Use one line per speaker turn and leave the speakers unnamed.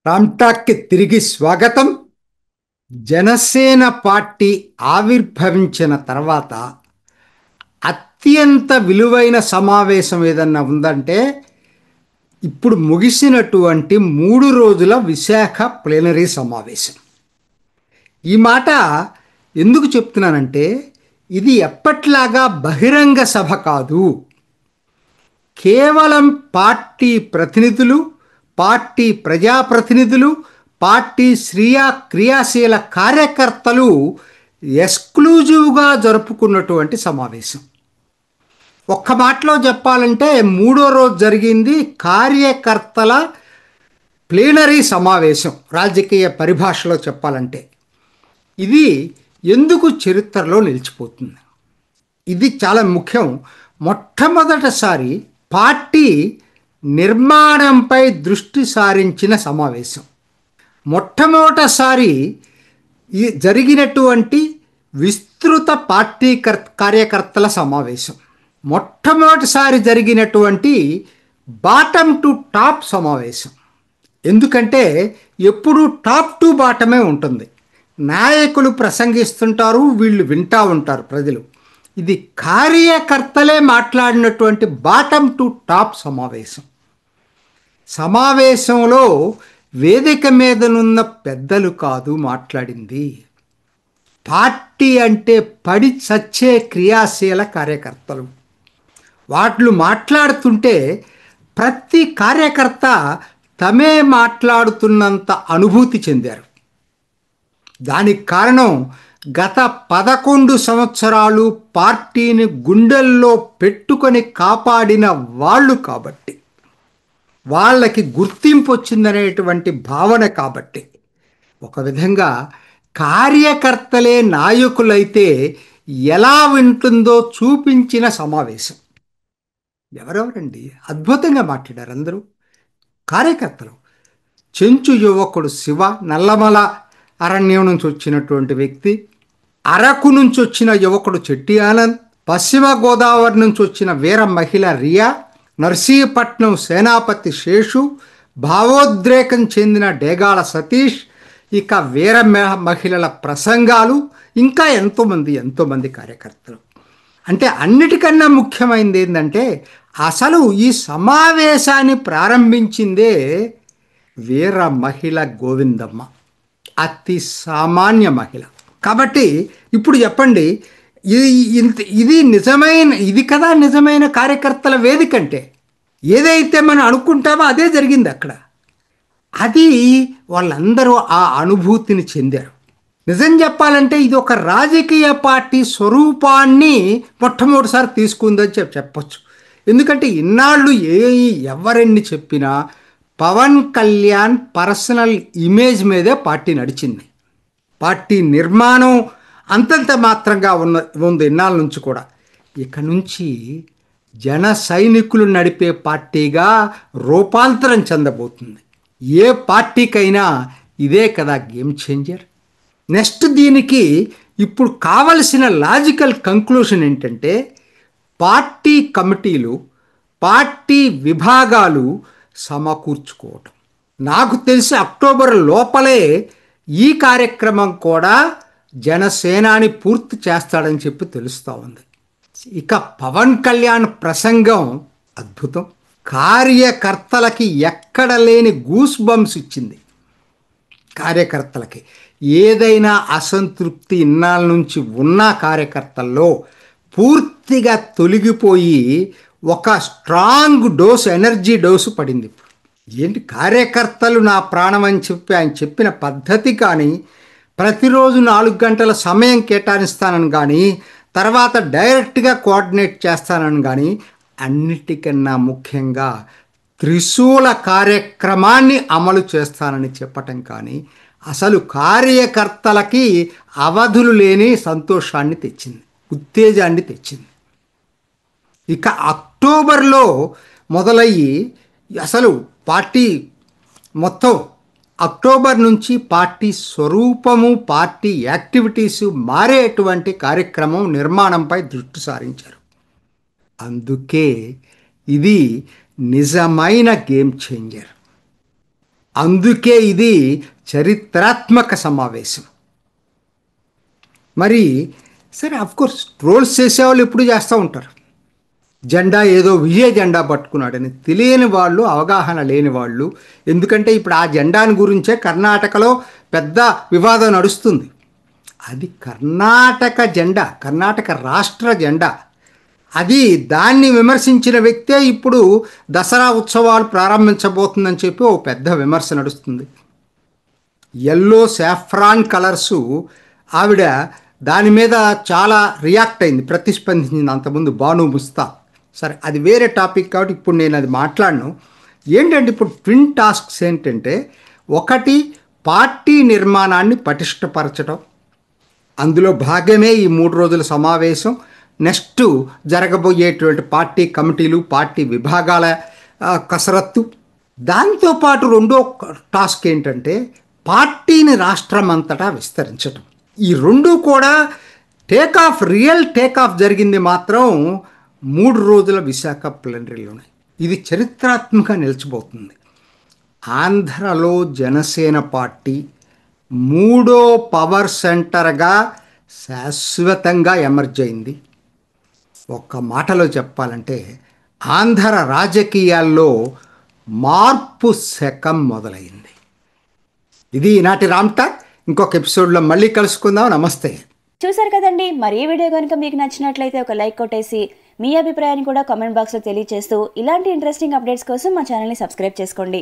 రామ్టాక్కి తిరిగి స్వాగతం. జనసేన పార్టీ ఆవిర్భవించిన తర్వాత అత్యంత విలువైన సమావేశం ఏదన్నా ఉందంటే ఇప్పుడు ముగిసినటువంటి 3 రోజుల విశాఖ ప్లీనరీ సమావేశం. ఈ మాట ఎందుకు చెప్తున్నానంటే ఇది ఎప్పట్లాగా బహిరంగ సభ కాదు. కేవలం పార్టీ ప్రతినిధులు, పార్టీ ప్రజాప్రతినిధులు, పార్టీ క్రియాశీల కార్యకర్తలు ఎక్స్క్లూజివ్గా జరుపుకున్నటువంటి సమావేశం. ఒక్క మాటలో చెప్పాలంటే 3వ రోజు జరిగింది కార్యకర్తల ప్లీనరీ సమావేశం. రాజకీయ పరిభాషలో చెప్పాలంటే ఇది ఎందుకు చరిత్రలో నిలిచిపోతుంది, ఇది చాలా ముఖ్యం. మొట్టమొదటిసారి పార్టీ నిర్మాణంపై దృష్టి సారించిన సమావేశం, మొట్టమొదటిసారి జరిగినటువంటి విస్తృత పార్టీ కార్యకర్తల సమావేశం, మొట్టమొదటిసారి జరిగినటువంటి బాటమ్ టు టాప్ సమావేశం. ఎందుకంటే ఎప్పుడు టాప్ టు బాటమే ఉంటుంది. నాయకులు ప్రసంగిస్తుంటారు, వీళ్ళు వింటూ ఉంటారు ప్రజలు. ఇది కార్యకర్తలే మాట్లాడినటువంటి బాటమ్ టు టాప్ సమావేశం. సమావేశంలో వేదిక మీదనున్న పెద్దలు కాదు మాట్లాడింది, పార్టీ అంటే పడి చచ్చే క్రియాశీల కార్యకర్తలు. వాళ్ళు మాట్లాడుతుంటే ప్రతి కార్యకర్త తమే మాట్లాడుతున్నంత అనుభూతి చెందారు. దానికి కారణం గత 11 సంవత్సరాలు పార్టీని గుండెల్లో పెట్టుకొని కాపాడిన వాళ్ళు కాబట్టి, వాళ్ళకి గుర్తింపు వచ్చిందనేటువంటి భావన కాబట్టి, ఒక విధంగా కార్యకర్తలే నాయకులైతే ఎలా వింటుందో చూపించిన సమావేశం. ఎవరెవరండి అద్భుతంగా మాట్లాడారు అందరూ కార్యకర్తలు. చెంచు యువకుడు శివ, నల్లమల అరణ్యం నుంచి వచ్చినటువంటి వ్యక్తి, అరకు నుంచి వచ్చిన యువకుడు చెట్టి ఆనంద్, పశ్చిమ గోదావరి నుంచి వచ్చిన వీర మహిళ రియా, నర్సీపట్నం సేనాపతి శేషు, భావోద్రేకం చెందిన డేగాళ సతీష్, ఇక వీర మహిళల ప్రసంగాలు, ఇంకా ఎంతోమంది కార్యకర్తలు. అంటే అన్నిటికన్నా ముఖ్యమైనది ఏంటంటే అసలు ఈ సమావేశాన్ని ప్రారంభించిందే వీర మహిళ గోవిందమ్మ, అతి సామాన్య మహిళ. కాబట్టి ఇప్పుడు చెప్పండి, ఇది కదా నిజమైన కార్యకర్తల వేదిక అంటే. ఏదైతే మనం అనుకుంటామో అదే జరిగింది అక్కడ. అది వాళ్ళందరూ ఆ అనుభూతిని చెందారు. నిజం చెప్పాలంటే ఇది ఒక రాజకీయ పార్టీ స్వరూపాన్ని మొట్టమొదటిసారి తీసుకుందని చెప్పొచ్చు. ఎందుకంటే ఇన్నాళ్ళు ఎవరెన్ని చెప్పినా పవన్ కళ్యాణ్ పర్సనల్ ఇమేజ్ మీదే పార్టీ నడిచింది. పార్టీ నిర్మాణం అంతంత మాత్రంగా ఉంది ఇన్నాళ్ళ నుంచి కూడా. ఇక నుంచి జన సైనికులు నడిపే పార్టీగా రూపాంతరం చెందబోతుంది. ఏ పార్టీకైనా ఇదే కదా గేమ్ చేంజర్. నెక్స్ట్ దీనికి ఇప్పుడు కావలసిన లాజికల్ కంక్లూషన్ ఏంటంటే పార్టీ కమిటీలు, పార్టీ విభాగాలు సమకూర్చుకోవటం. నాకు తెలిసి అక్టోబర్ లోపలే ఈ కార్యక్రమం కూడా జనసేనాని పూర్తి చేస్తాడని చెప్పి తెలుస్తూ ఉంది. ఇక పవన్ కళ్యాణ్ ప్రసంగం అద్భుతం. కార్యకర్తలకి ఎక్కడ లేని గూస్ బంప్స్ ఇచ్చింది. కార్యకర్తలకి ఏదైనా అసంతృప్తి ఇన్నాళ్ళ నుంచి ఉన్న కార్యకర్తల్లో పూర్తిగా తొలగిపోయి ఒక స్ట్రాంగ్ డోస్, ఎనర్జీ డోసు పడింది. ఏంటి కార్యకర్తలు నా ప్రాణం అని చెప్పి ఆయన చెప్పిన పద్ధతి కానీ, ప్రతిరోజు 4 గంటల సమయం కేటాయిస్తానని కానీ, తర్వాత డైరెక్ట్గా కోఆర్డినేట్ చేస్తానని కానీ, అన్నిటికన్నా ముఖ్యంగా త్రిశూల కార్యక్రమాన్ని అమలు చేస్తానని చెప్పటం కానీ అసలు కార్యకర్తలకి అవధులు లేని సంతోషాన్ని తెచ్చింది, ఉత్తేజాన్ని తెచ్చింది. ఇక అక్టోబర్లో మొదలయ్యి అసలు పార్టీ మొత్తం అక్టోబర్ నుంచి పార్టీ స్వరూపము, పార్టీ యాక్టివిటీసు మారేటువంటి కార్యక్రమం నిర్మాణంపై దృష్టి సారించారు. అందుకే ఇది నిజమైన గేమ్ చేంజర్. అందుకే ఇది చరిత్రాత్మక సమావేశం. మరి సరే, అఫ్కోర్స్ ట్రోల్స్ చేసేవాళ్ళు ఎప్పుడు చేస్తూ ఉంటారు. జెండా ఏదో విజయ జెండా పట్టుకున్నాడని తెలియని వాళ్ళు, అవగాహన లేని వాళ్ళు. ఎందుకంటే ఇప్పుడు ఆ జెండాని గురించే కర్ణాటకలో పెద్ద వివాదం నడుస్తుంది. అది కర్ణాటక జెండా, కర్ణాటక రాష్ట్ర జెండా. అది దాన్ని విమర్శించిన వ్యక్తే ఇప్పుడు దసరా ఉత్సవాలు ప్రారంభించబోతుందని చెప్పి ఓ పెద్ద విమర్శ నడుస్తుంది. ఎల్లో సాఫ్రాన్ కలర్సు, ఆవిడ దాని మీద చాలా రియాక్ట్ అయింది, ప్రతిస్పందించింది అంతకుముందు బాను ముస్తా. సరే, అది వేరే టాపిక్ కాబట్టి ఇప్పుడు నేను అది మాట్లాడను. ఏంటంటే ఇప్పుడు ట్విన్ టాస్క్స్ ఏంటంటే, ఒకటి పార్టీ నిర్మాణాన్ని పటిష్టపరచడం, అందులో భాగమే ఈ 3 రోజుల సమావేశం. నెక్స్ట్ జరగబోయేటువంటి పార్టీ కమిటీలు, పార్టీ విభాగాల కసరత్తు. దాంతోపాటు రెండో టాస్క్ ఏంటంటే పార్టీని రాష్ట్రం అంతటా విస్తరించడం. ఈ రెండు కూడా రియల్ టేక్ ఆఫ్ జరిగింది మాత్రం 3 రోజుల విశాఖ ప్లెనరీలోనే. ఇది చరిత్రాత్మకంగా నిలిచిపోతుంది. ఆంధ్రలో జనసేన పార్టీ 3వ పవర్ సెంటర్గా శాశ్వతంగా ఎమర్జ్ అయింది. ఒక్క మాటలో చెప్పాలంటే ఆంధ్ర రాజకీయాల్లో మార్పు శకం మొదలైంది. ఇది ఈనాటి రామ్ టాక్. ఇంకొక ఎపిసోడ్లో మళ్ళీ కలుసుకుందాం. నమస్తే.
చూసారు కదండి, మరి ఈ వీడియో కనుక మీకు నచ్చినట్లయితే ఒక లైక్ కొట్టేసి మీ అభిప్రాయాన్ని కూడా కామెంట్ బాక్స్లో తెలియజేస్తూ ఇలాంటి ఇంట్రెస్టింగ్ అప్డేట్స్ కోసం మా ఛానల్ని సబ్స్క్రైబ్ చేసుకోండి.